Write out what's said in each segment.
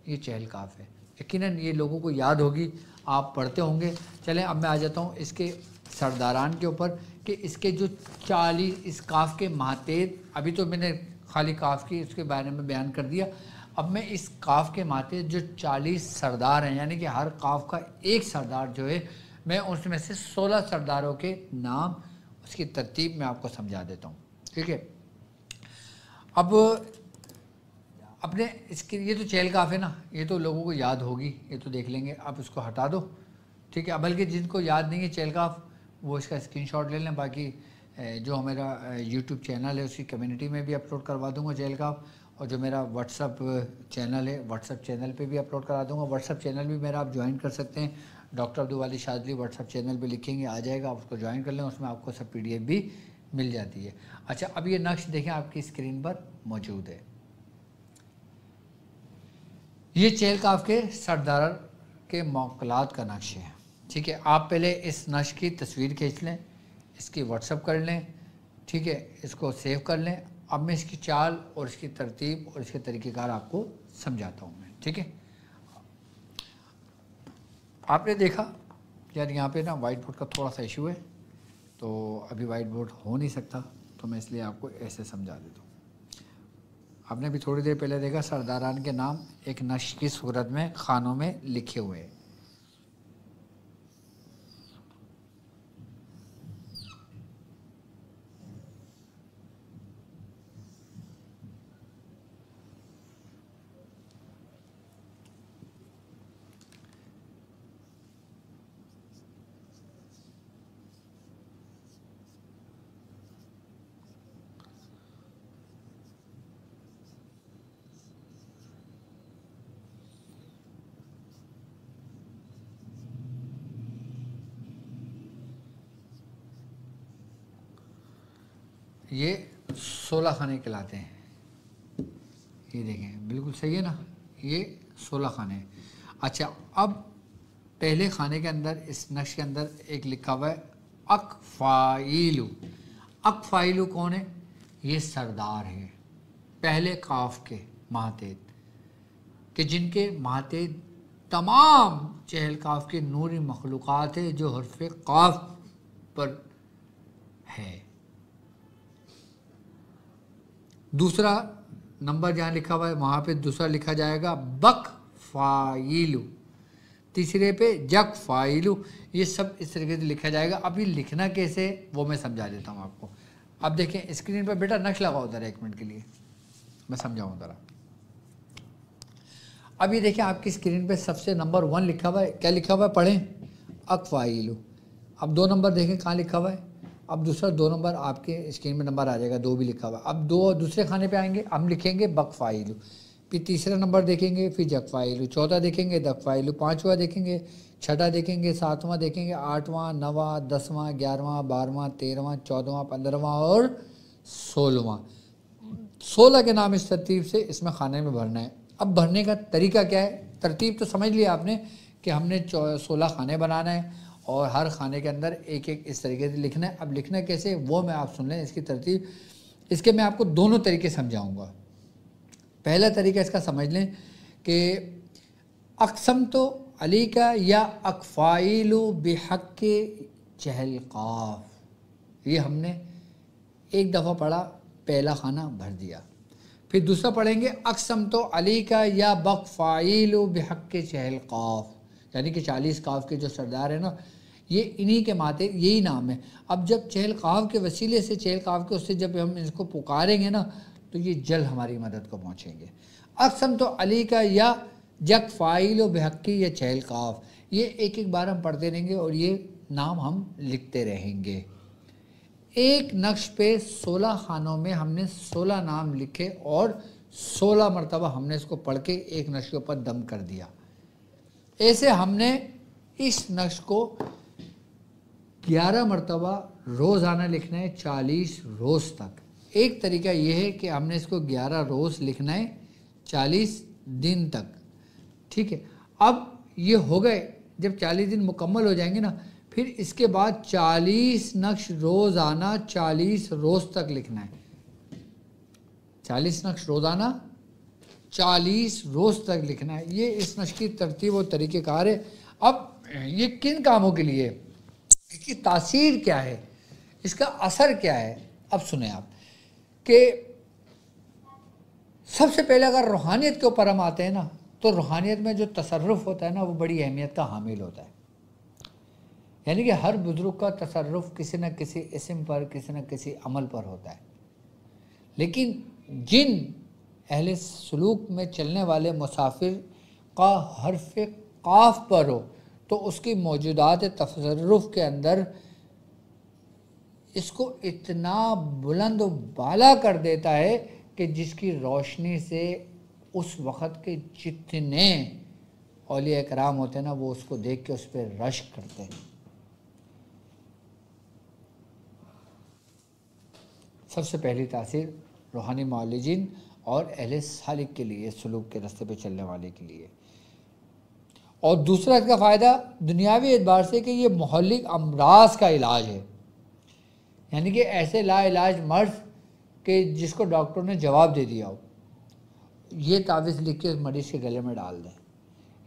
یہ چہل کاف ہے. یقیناً یہ لوگوں کو یاد ہوگی, آپ پڑھتے ہوں گے. چلیں اب میں آ جاتا ہوں اس کے سرداران کے اوپر کہ اس کے جو 40 اس کاف کے ماتحت, ابھی تو میں نے خالی کاف کی اس کے بارے میں بیان کر دیا. اب میں اس کاف کے ماتحت جو 40 سردار ہیں, یعنی کہ ہر کاف کا ایک سردار جو ہے, میں اس میں سے 16 سرداروں کے نام, اس کی ترتیب میں آپ کو سمجھا دیتا ہوں. ٹھیک ہے. اب اپنے اس کے یہ تو چہل کاف ہے نا, یہ تو لوگوں کو یاد ہوگی, یہ تو دیکھ لیں گے. آپ اس کو ہٹا دو. ٹھیک ہے. بلکہ جن کو یاد نہیں ہے چہل کاف, وہ اس کا اسکرین شاٹ لے لیں. باقی جو میرا یوٹیوب چینل ہے اس کی کمیونٹی میں بھی اپلوڈ کروا دوں گا چہل کاف, اور جو میرا واٹس اپ چینل ہے واٹس اپ چینل پہ بھی اپلوڈ کرا دوں گا. واٹس اپ چینل بھی میرا آپ جوائن کر سکتے ہیں. ڈاکٹر عبدالوالی شاذلی واٹس اپ چینل پہ لکھیں گے, آ جائے گا, آپ اس کو جوائن کر لیں. اس میں آپ کو سب PDF بھی مل جاتی ہے. اچھا, اب یہ نقش دیکھیں آپ کی اسکرین پر موجود ہے. یہ چہل کاف کے سردار کے موکلات کا نقش ہے. ٹھیک ہے. آپ پہلے اس نقش کی تصویر کھینچ لیں, اس کی واٹس اپ کر لیں. ٹھیک ہے. اس کو سیو کر لیں. اب میں اس کی چال اور اس کی ترتیب اور اس کے طریقہ کار آپ کو سمجھاتا ہوں میں. ٹھیک ہے. آپ نے دیکھا یار یہاں پہ نا وائٹ بورڈ کا تھوڑا سا ایشو ہے, تو ابھی وائٹ بورڈ ہو نہیں سکتا, تو میں اس لیے آپ کو ایسے سمجھا دیتا ہوں. آپ نے بھی تھوڑی دیر پہلے دیکھا سرداران کے نام ایک نقش کی صورت میں خانوں میں لکھے ہوئے. یہ 16 خانے کہلاتے ہیں. یہ دیکھیں بالکل صحیح ہے نا, یہ 16 خانے ہیں. اچھا, اب پہلے خانے کے اندر اس نقش کے اندر ایک لکھا ہوا ہے اکفائیلو. اکفائیلو کون ہے؟ یہ سردار ہے پہلے کاف کے ماتحت, کہ جن کے ماتحت تمام چہل کاف کے نوری مخلوقات ہے جو حرف قاف پر ہے. دوسرا نمبر جہاں لکھا ہوا ہے وہاں پہ دوسرا لکھا جائے گا بک فائلو, تیسرے پہ جک فائلو. یہ سب اس طریقے سے لکھا جائے گا. ابھی لکھنا کیسے وہ میں سمجھا دیتا ہوں آپ کو. اب دیکھیں اسکرین پر بیٹا نقش لگاؤ ذرا 1 منٹ کے لیے, میں سمجھاؤں ذرا. اب یہ دیکھیں آپ کی اسکرین پہ سب سے نمبر 1 لکھا ہوا ہے. کیا لکھا ہوا ہے پڑھیں؟ اکفائلو. اب 2 نمبر دیکھیں کہاں لکھا ہوا ہے. اب دوسرا 2 نمبر آپ کے اسکرین میں نمبر آ جائے گا, 2 بھی لکھا ہوا ہے. اب 2 دوسرے خانے پہ آئیں گے, ہم لکھیں گے بک فائلو. پھر تیسرا نمبر دیکھیں گے, پھر جک فائلو. چوتھا دیکھیں گے دک فائلو. 5واں دیکھیں گے, 6واں دیکھیں گے, 7واں دیکھیں گے, 8واں, 9واں, 10واں, 11واں, 12واں, 13واں, 14واں, 15واں اور 16واں. 16 کے نام اس ترتیب سے اس میں خانے میں بھرنا ہے. اب بھرنے کا طریقہ کیا ہے؟ ترتیب تو سمجھ لیا آپ نے کہ ہم نے 16 خانے بنانا ہے اور ہر خانے کے اندر ایک ایک اس طریقے سے لکھنا ہے. اب لکھنا کیسے وہ میں آپ سن لیں اس کی ترتیب. اس کے میں آپ کو دونوں طریقے سمجھاؤں گا. پہلا طریقہ اس کا سمجھ لیں کہ اقسم تو علی کا یا اکفائلو بحق کے چہل قاف, یہ ہم نے ایک دفعہ پڑھا, پہلا خانہ بھر دیا. پھر دوسرا پڑھیں گے اقسم تو علی کا یا بک فائلو بحق کے چہل قاف, یعنی کہ 40 قاف کے جو سردار ہیں نا, یہ انہی کے ماتحت یہی نام ہے. اب جب چہل قاف کے وسیلے سے چہل قاف کے اس سے جب ہم اس کو پکاریں گے نا تو یہ جل ہماری مدد کو پہنچیں گے. اقسم تو علی کا یا جک فائل و بحقی یا چہل قاف, یہ ایک ایک بار ہم پڑھتے رہیں گے اور یہ نام ہم لکھتے رہیں گے. ایک نقش پہ 16 خانوں میں ہم نے 16 نام لکھے اور 16 مرتبہ ہم نے اس کو پڑھ کے ایک نقش کے اوپر دم کر دیا. ایسے ہم نے اس نقش کو 11 مرتبہ روزانہ لکھنا ہے 40 روز تک. ایک طریقہ یہ ہے کہ ہم نے اس کو 11 روز لکھنا ہے 40 دن تک. ٹھیک ہے. اب یہ ہو گئے, جب 40 دن مکمل ہو جائیں گے نا, پھر اس کے بعد 40 نقش روزانہ 40 روز تک لکھنا ہے. 40 نقش روزانہ 40 روز تک لکھنا ہے. یہ اس نقش کی ترتیب و طریقہ کار ہے. اب یہ کن کاموں کے لیے، اس کی تاثیر کیا ہے، اس کا اثر کیا ہے. اب سنیں آپ کہ سب سے پہلے اگر روحانیت کے اوپر ہم آتے ہیں نا، تو روحانیت میں جو تصرف ہوتا ہے نا وہ بڑی اہمیت کا حامل ہوتا ہے. یعنی کہ ہر بزرگ کا تصرف کسی نہ کسی اسم پر، کسی نہ کسی عمل پر ہوتا ہے. لیکن جن اہل سلوک میں چلنے والے مسافر کا حرف قاف پر ہو تو اس کی موجودات تصرف کے اندر اس کو اتنا بلند و بالا کر دیتا ہے کہ جس کی روشنی سے اس وقت کے جتنے اولیاء کرام ہوتے ہیں نا وہ اس کو دیکھ کے اس پہ رشک کرتے ہیں. سب سے پہلی تاثیر روحانی معالجین اور اہل سالک کے لیے، سلوک کے راستے پہ چلنے والے کے لیے. اور دوسرا اس کا فائدہ دنیاوی اعتبار سے کہ یہ مہلک امراض کا علاج ہے. یعنی کہ ایسے لا علاج مرض کہ جس کو ڈاکٹر نے جواب دے دیا ہو، یہ تعویذ لکھ کے اس مریض کے گلے میں ڈال دیں،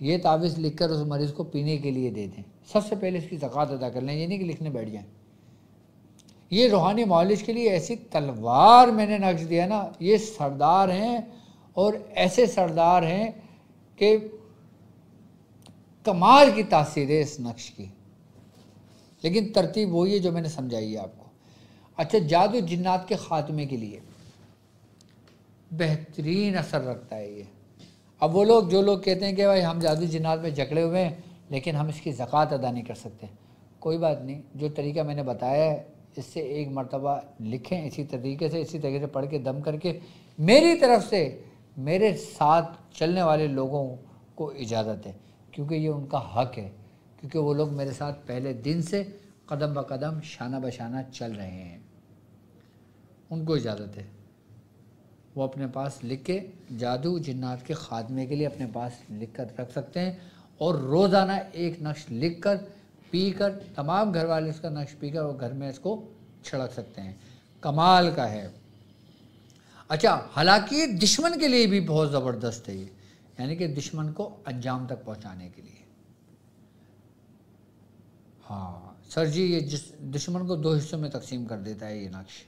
یہ تعویذ لکھ کر اس مریض کو پینے کے لیے دے دیں. سب سے پہلے اس کی زکوٰۃ ادا کر لیں، یہ نہیں کہ لکھنے بیٹھ جائیں. یہ روحانی معالج کے لیے ایسی تلوار میں نے نقش دیا نا، یہ سردار ہیں اور ایسے سردار ہیں کہ کمال کی تاثیر ہے اس نقش کی. لیکن ترتیب وہی ہے جو میں نے سمجھائی ہے آپ کو. اچھا، جادو جنات کے خاتمے کے لیے بہترین اثر رکھتا ہے یہ. اب وہ لوگ جو لوگ کہتے ہیں کہ بھائی ہم جادو جنات میں جکڑے ہوئے ہیں لیکن ہم اس کی زکوٰۃ ادا نہیں کر سکتے، کوئی بات نہیں. جو طریقہ میں نے بتایا ہے اس سے ایک مرتبہ لکھیں، اسی طریقے سے پڑھ کے دم کر کے. میری طرف سے میرے ساتھ چلنے والے لوگوں کو اجازت ہے، کیونکہ یہ ان کا حق ہے، کیونکہ وہ لوگ میرے ساتھ پہلے دن سے قدم بقدم شانہ بشانہ چل رہے ہیں. ان کو اجازت ہے، وہ اپنے پاس لکھ کے جادو جنات کے خاتمے کے لیے اپنے پاس لکھ کر رکھ سکتے ہیں. اور روزانہ ایک نقش لکھ کر پی کر، تمام گھر والے اس کا نقش پی کر اور گھر میں اس کو چھڑک سکتے ہیں. کمال کا ہے. اچھا، حالانکہ دشمن کے لیے بھی بہت زبردست ہے یہ، یعنی کہ دشمن کو انجام تک پہنچانے کے لیے. ہاں سر جی، یہ دشمن کو 2 حصوں میں تقسیم کر دیتا ہے یہ نقش.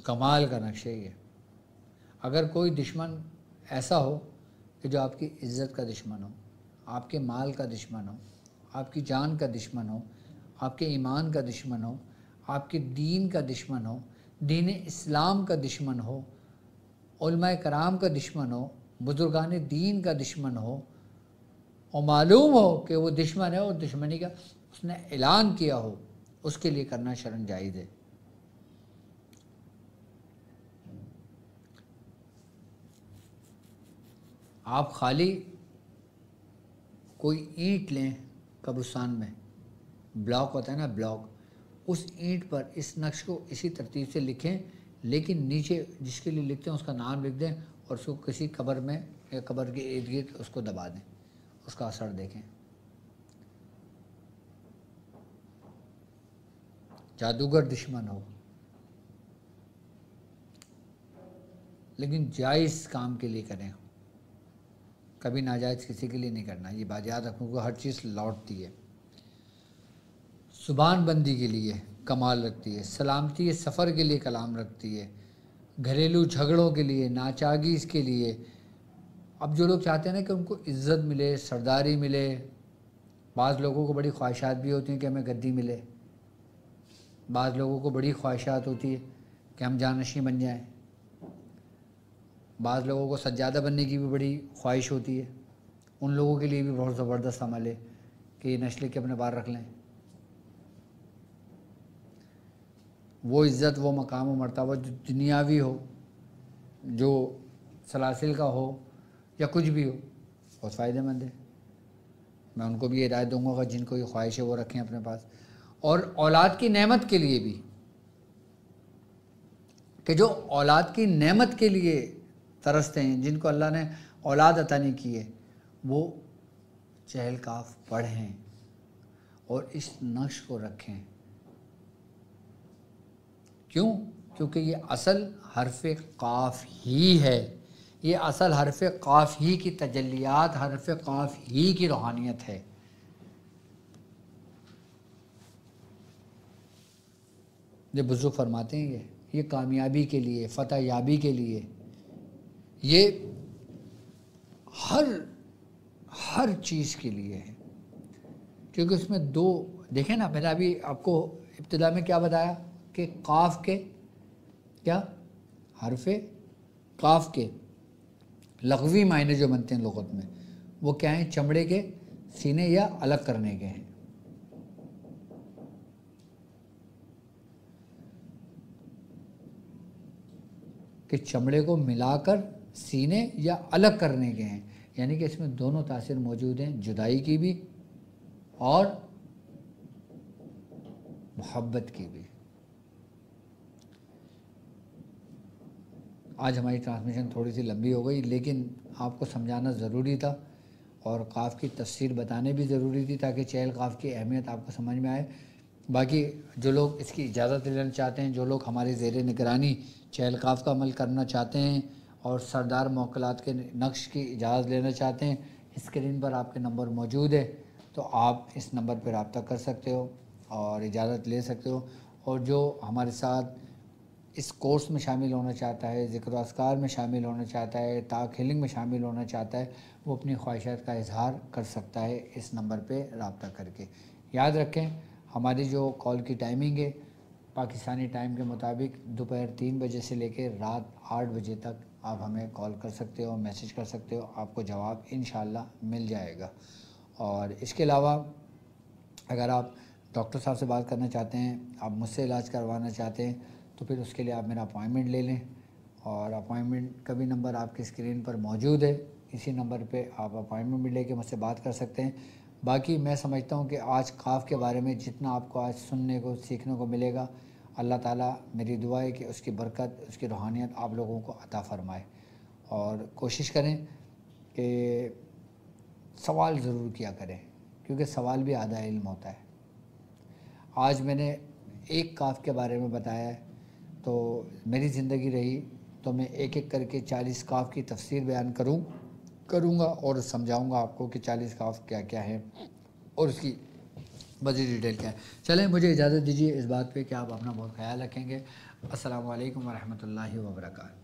کمال کا نقش ہے یہ. اگر کوئی دشمن ایسا ہو کہ جو آپ کی عزت کا دشمن ہو، آپ کے مال کا دشمن ہو، آپ کی جان کا دشمن ہو، آپ کے ایمان کا دشمن ہو، آپ کے دین کا دشمن ہو، دین اسلام کا دشمن ہو، علماء کرام کا دشمن ہو، بزرگان دین کا دشمن ہو، اور معلوم ہو کہ وہ دشمن ہے اور دشمنی کا اس نے اعلان کیا ہو، اس کے لیے کرنا شرعاً جائز ہے. آپ خالی کوئی اینٹ لیں، قبرستان میں بلاک ہوتا ہے نا، بلاک، اس اینٹ پر اس نقش کو اسی ترتیب سے لکھیں، لیکن نیچے جس کے لیے لکھتے ہیں اس کا نام لکھ دیں اور اس کو کسی قبر میں یا قبر کے ارد گرد اس کو دبا دیں. اس کا اثر دیکھیں. جادوگر دشمن ہو لیکن جائز کام کے لیے کریں، کبھی ناجائز کسی کے لیے نہیں کرنا. یہ بات یاد رکھوں گا، ہر چیز لوٹتی ہے. زبان بندی کے لیے کمال رکھتی ہے، سلامتی سفر کے لیے کلام رکھتی ہے، گھریلو جھگڑوں کے لیے، ناچاگیز کے لیے. اب جو لوگ چاہتے ہیں نا کہ ان کو عزت ملے، سرداری ملے، بعض لوگوں کو بڑی خواہشات بھی ہوتی ہیں کہ ہمیں گدی ملے، بعض لوگوں کو بڑی خواہشات ہوتی ہے کہ ہم جانشین بن جائیں، بعض لوگوں کو سجادہ بننے کی بھی بڑی خواہش ہوتی ہے. ان لوگوں کے لیے بھی بہت زبردست عمل ہے کہ یہ نشلے کے اپنے بار رکھ لیں. وہ عزت، وہ مقام و مرتبہ جو دنیاوی ہو، جو سلاسل کا ہو یا کچھ بھی ہو، بہت فائدہ مند ہے. میں ان کو بھی ہدایت دوں گا جن کو یہ خواہش ہے وہ رکھیں اپنے پاس. اور اولاد کی نعمت کے لیے بھی، کہ جو اولاد کی نعمت کے لیے ترستے ہیں، جن کو اللہ نے اولاد عطا نہیں کی ہے، وہ چہل کاف پڑھیں اور اس نقش کو رکھیں. کیوں؟ کیونکہ یہ اصل حرف قاف ہی ہے، یہ اصل حرف قاف ہی کی تجلیات، حرف قاف ہی کی روحانیت ہے۔ یہ بزرگ فرماتے ہیں یہ کامیابی کے لیے، فتح یابی کے لیے، یہ ہر چیز کے لیے ہے، کیونکہ اس میں دو دیکھیں نا، میں نے ابھی آپ کو ابتدا میں کیا بتایا کہ قاف کے کیا حرف قاف کے لغوی معنی جو بنتے ہیں لغت میں وہ کیا ہیں؟ چمڑے کے سینے یا الگ کرنے کے ہیں۔ کہ چمڑے کو ملا کر سینے یا الگ کرنے کے ہیں، یعنی کہ اس میں دونوں تاثیر موجود ہیں، جدائی کی بھی اور محبت کی بھی۔ آج ہماری ٹرانسمیشن تھوڑی سی لمبی ہو گئی، لیکن آپ کو سمجھانا ضروری تھا اور قاف کی تفسیر بتانے بھی ضروری تھی تاکہ چہل قاف کی اہمیت آپ کو سمجھ میں آئے۔ باقی جو لوگ اس کی اجازت لینا چاہتے ہیں، جو لوگ ہمارے زیر نگرانی چہل قاف کا عمل کرنا چاہتے ہیں اور سردار موکلات کے نقش کی اجازت لینا چاہتے ہیں، اسکرین پر آپ کے نمبر موجود ہے، تو آپ اس نمبر پر رابطہ کر سکتے ہو اور اجازت لے سکتے ہو۔ اور جو ہمارے ساتھ اس کورس میں شامل ہونا چاہتا ہے، ذکر و اذکار میں شامل ہونا چاہتا ہے، طاق ہیلنگ میں شامل ہونا چاہتا ہے، وہ اپنی خواہشات کا اظہار کر سکتا ہے اس نمبر پہ رابطہ کر کے۔ یاد رکھیں ہماری جو کال کی ٹائمنگ ہے پاکستانی ٹائم کے مطابق دوپہر 3 بجے سے لے کے رات 8 بجے تک آپ ہمیں کال کر سکتے ہو، میسج کر سکتے ہو، آپ کو جواب انشاءاللہ مل جائے گا۔ اور اس کے علاوہ اگر آپ ڈاکٹر صاحب سے بات کرنا چاہتے ہیں، آپ مجھ سے علاج کروانا چاہتے ہیں، تو پھر اس کے لیے آپ میرا اپوائنٹمنٹ لے لیں، اور اپوائنٹمنٹ کا بھی نمبر آپ کی اسکرین پر موجود ہے، اسی نمبر پہ آپ اپوائنٹمنٹ بھی لے کے مجھ سے بات کر سکتے ہیں۔ باقی میں سمجھتا ہوں کہ آج قاف کے بارے میں جتنا آپ کو آج سننے کو سیکھنے کو ملے گا، اللہ تعالیٰ میری دعا ہے کہ اس کی برکت، اس کی روحانیت آپ لوگوں کو عطا فرمائے۔ اور کوشش کریں کہ سوال ضرور کیا کریں، کیونکہ سوال بھی آدھا علم ہوتا ہے۔ آج میں نے ایک قاف کے بارے میں بتایا ہے، تو میری زندگی رہی تو میں ایک ایک کر کے 40 قاف کی تفسیر بیان کروں گا اور سمجھاؤں گا آپ کو کہ 40 قاف کیا کیا ہے اور اس کی مزید ڈیٹیل کیا ہے۔ چلیں مجھے اجازت دیجیے اس بات پہ کہ آپ اپنا بہت خیال رکھیں گے۔ السلام علیکم ورحمۃ اللہ وبرکاتہ۔